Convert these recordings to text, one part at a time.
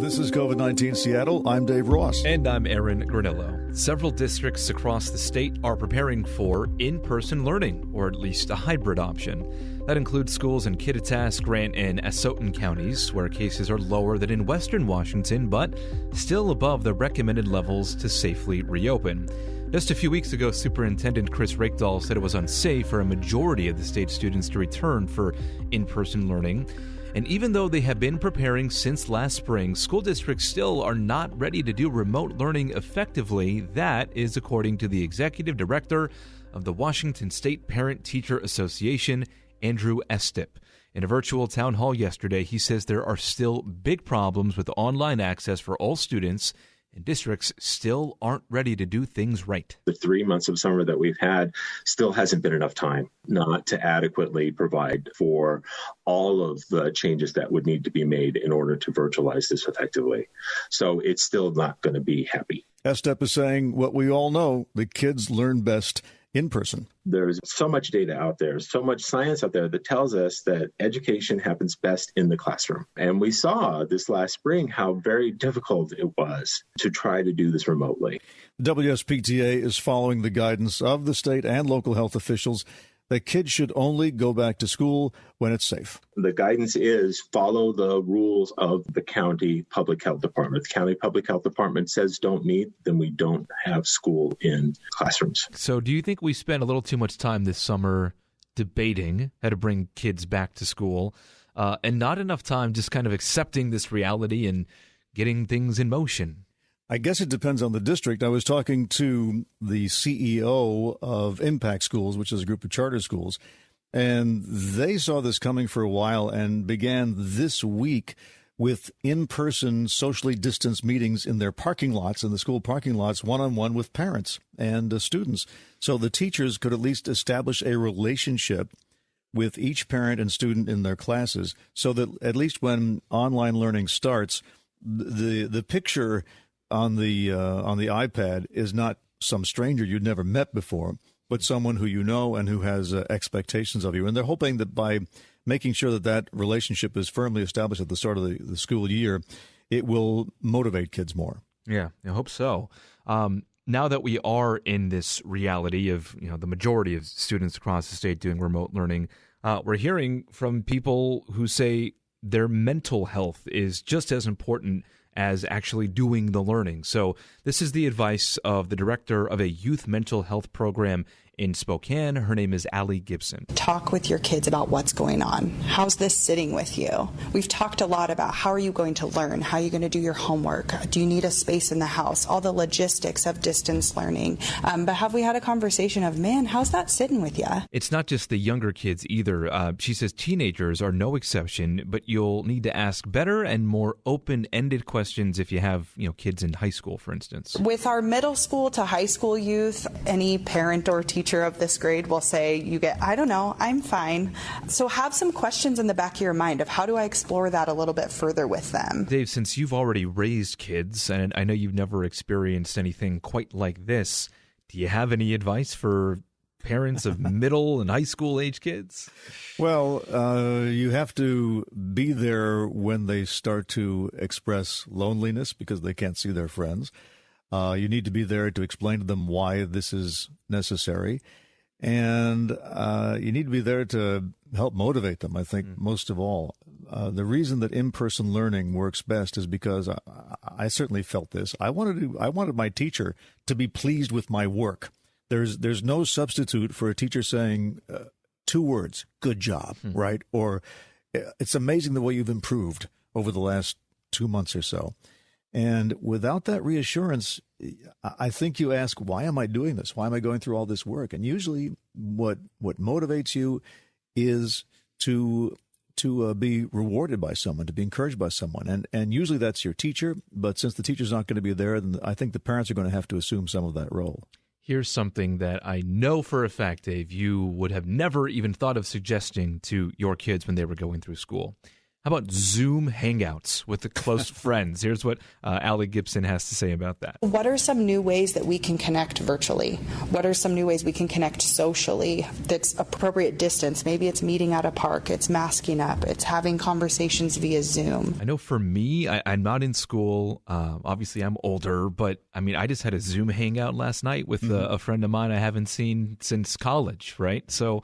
This is COVID-19 Seattle. I'm Dave Ross. And I'm Aaron Granillo. Several districts across the state are preparing for in-person learning, or at least a hybrid option. That includes schools in Kittitas, Grant, and Asotin counties, where cases are lower than in western Washington, but still above the recommended levels to safely reopen. Just a few weeks ago, Superintendent Chris Rakedahl said it was unsafe for a majority of the state's students to return for in-person learning. And even though they have been preparing since last spring, school districts still are not ready to do remote learning effectively. That is according to the executive director of the Washington State Parent-Teacher Association, Andrew Estep. In a virtual town hall yesterday, he says there are still big problems with online access for all students, and districts still aren't ready to do things right. The 3 months of summer that we've had still hasn't been enough time not to adequately provide for all of the changes that would need to be made in order to virtualize this effectively. So it's still not going to be happy. Estep is saying what we all know, the kids learn best in person. There's so much data out there, so much science out there that tells us that education happens best in the classroom. And we saw this last spring how very difficult it was to try to do this remotely. WSPTA is following the guidance of the state and local health officials that kids should only go back to school when it's safe. The guidance is follow the rules of the county public health department. The county public health department says don't meet, then we don't have school in classrooms. So do you think we spent a little too much time this summer debating how to bring kids back to school and not enough time just kind of accepting this reality and getting things in motion? I guess it depends on the district. I was talking to the CEO of Impact Schools, which is a group of charter schools, and they saw this coming for a while and began this week with in-person socially distanced meetings in their parking lots, in the school parking lots, one-on-one with parents and students. So the teachers could at least establish a relationship with each parent and student in their classes so that at least when online learning starts, the picture on the iPad is not some stranger you'd never met before, but someone who you know and who has expectations of you. And they're hoping that by making sure that that relationship is firmly established at the start of the school year, it will motivate kids more. Yeah, I hope so. Now that we are in this reality of the majority of students across the state doing remote learning, we're hearing from people who say their mental health is just as important as actually doing the learning. So this is the advice of the director of a youth mental health program in Spokane. Her name is Allie Gibson. Talk with your kids about what's going on. How's this sitting with you? We've talked a lot about how are you going to learn? How are you going to do your homework? Do you need a space in the house? All the logistics of distance learning. But have we had a conversation of, man, how's that sitting with you? It's not just the younger kids either. She says teenagers are no exception, but you'll need to ask better and more open-ended questions if you have, kids in high school, for instance. With our middle school to high school youth, any parent or teacher of this grade will say, I don't know, I'm fine. So have some questions in the back of your mind of how do I explore that a little bit further with them. Dave, since you've already raised kids, and I know you've never experienced anything quite like this, do you have any advice for parents of middle and high school age kids? Well, you have to be there when they start to express loneliness because they can't see their friends. You need to be there to explain to them why this is necessary. And you need to be there to help motivate them, I think, most of all. The reason that in-person learning works best is because I certainly felt this. I wanted my teacher to be pleased with my work. There's no substitute for a teacher saying 2 words, good job, right? Or it's amazing the way you've improved over the last 2 months or so. And without that reassurance, I think you ask, why am I doing this? Why am I going through all this work? And usually what motivates you is to be rewarded by someone, to be encouraged by someone. And usually that's your teacher. But since the teacher's not going to be there, then I think the parents are going to have to assume some of that role. Here's something that I know for a fact, Dave, you would have never even thought of suggesting to your kids when they were going through school. How about Zoom Hangouts with the close friends? Here's what Allie Gibson has to say about that. What are some new ways that we can connect virtually? What are some new ways we can connect socially that's appropriate distance? Maybe it's meeting at a park, it's masking up, it's having conversations via Zoom. I know for me, I'm not in school. Obviously, I'm older, but I mean, I just had a Zoom Hangout last night with a friend of mine I haven't seen since college, right? So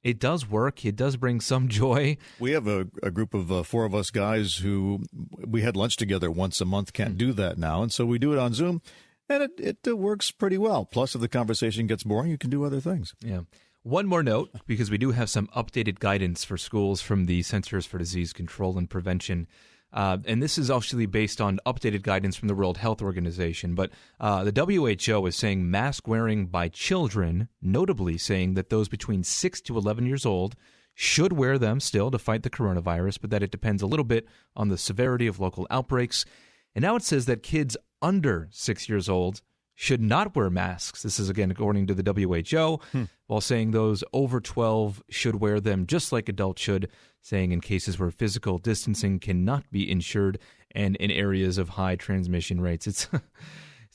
it does work. It does bring some joy. We have a group of 4 of us guys who we had lunch together once a month. Can't do that now. And so we do it on Zoom, and it works pretty well. Plus, if the conversation gets boring, you can do other things. Yeah. One more note, because we do have some updated guidance for schools from the Centers for Disease Control and Prevention. And this is actually based on updated guidance from the World Health Organization. But the WHO is saying mask wearing by children, notably saying that those between 6 to 11 years old should wear them still to fight the coronavirus, but that it depends a little bit on the severity of local outbreaks. And now it says that kids under 6 years old should not wear masks. This is, again, according to the WHO, while saying those over 12 should wear them just like adults should, saying in cases where physical distancing cannot be ensured and in areas of high transmission rates. It's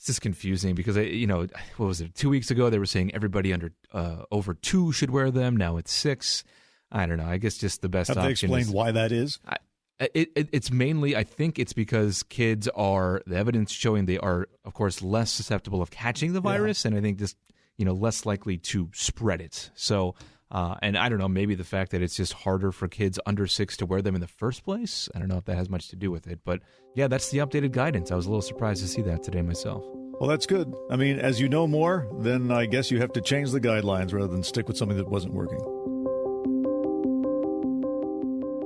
just confusing because, what was it, 2 weeks ago they were saying everybody over 2 should wear them. Now it's 6. I don't know. I guess just the best option. Have they explained why that is? It's mainly, I think it's because kids the evidence showing they are, of course, less susceptible of catching the virus, and I think just, less likely to spread it. So, and I don't know, maybe the fact that it's just harder for kids under 6 to wear them in the first place. I don't know if that has much to do with it, but yeah, that's the updated guidance. I was a little surprised to see that today myself. Well, that's good. I mean, as you know more, then I guess you have to change the guidelines rather than stick with something that wasn't working.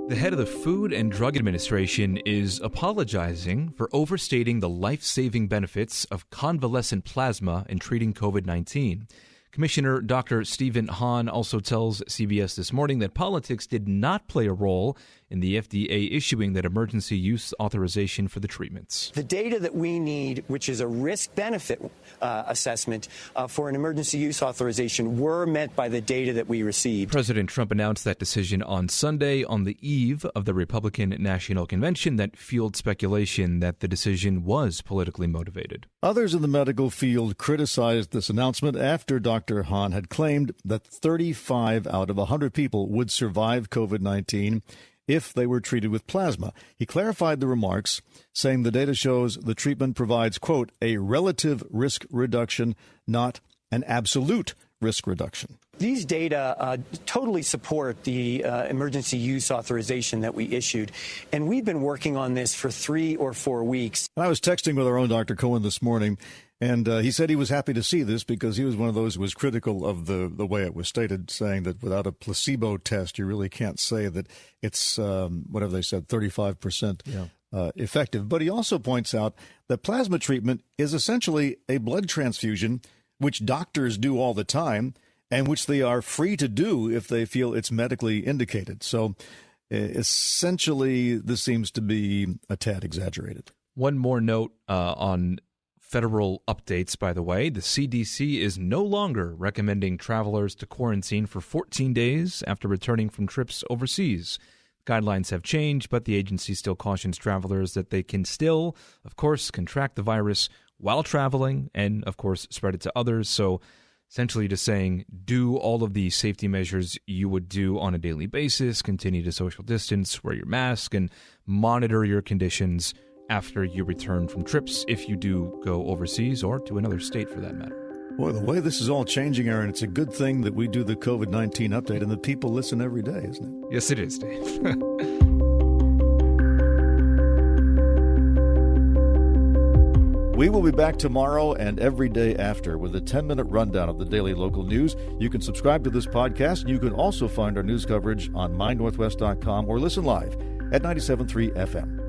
The head of the Food and Drug Administration is apologizing for overstating the life-saving benefits of convalescent plasma in treating COVID-19. Commissioner Dr. Stephen Hahn also tells CBS This Morning that politics did not play a role in the FDA issuing that emergency use authorization for the treatments. The data that we need, which is a risk-benefit assessment for an emergency use authorization, were met by the data that we received. President Trump announced that decision on Sunday on the eve of the Republican National Convention that fueled speculation that the decision was politically motivated. Others in the medical field criticized this announcement after Dr. Hahn had claimed that 35 out of 100 people would survive COVID-19 if they were treated with plasma. He clarified the remarks, saying the data shows the treatment provides, quote, a relative risk reduction, not an absolute risk reduction. These data totally support the emergency use authorization that we issued, and we've been working on this for 3 or 4 weeks. I was texting with our own Dr. Cohen this morning, and he said he was happy to see this because he was one of those who was critical of the way it was stated, saying that without a placebo test, you really can't say that it's, whatever they said, 35% effective. But he also points out that plasma treatment is essentially a blood transfusion, which doctors do all the time, and which they are free to do if they feel it's medically indicated. So essentially, this seems to be a tad exaggerated. One more note on federal updates, by the way. The CDC is no longer recommending travelers to quarantine for 14 days after returning from trips overseas. Guidelines have changed, but the agency still cautions travelers that they can still, of course, contract the virus while traveling and, of course, spread it to others. So essentially just saying, do all of the safety measures you would do on a daily basis, continue to social distance, wear your mask, and monitor your conditions after you return from trips if you do go overseas or to another state for that matter. Boy, the way this is all changing, Aaron, it's a good thing that we do the COVID-19 update and that people listen every day, isn't it? Yes, it is, Dave. We will be back tomorrow and every day after with a 10-minute rundown of the daily local news. You can subscribe to this podcast. You can also find our news coverage on mynorthwest.com or listen live at 97.3 FM.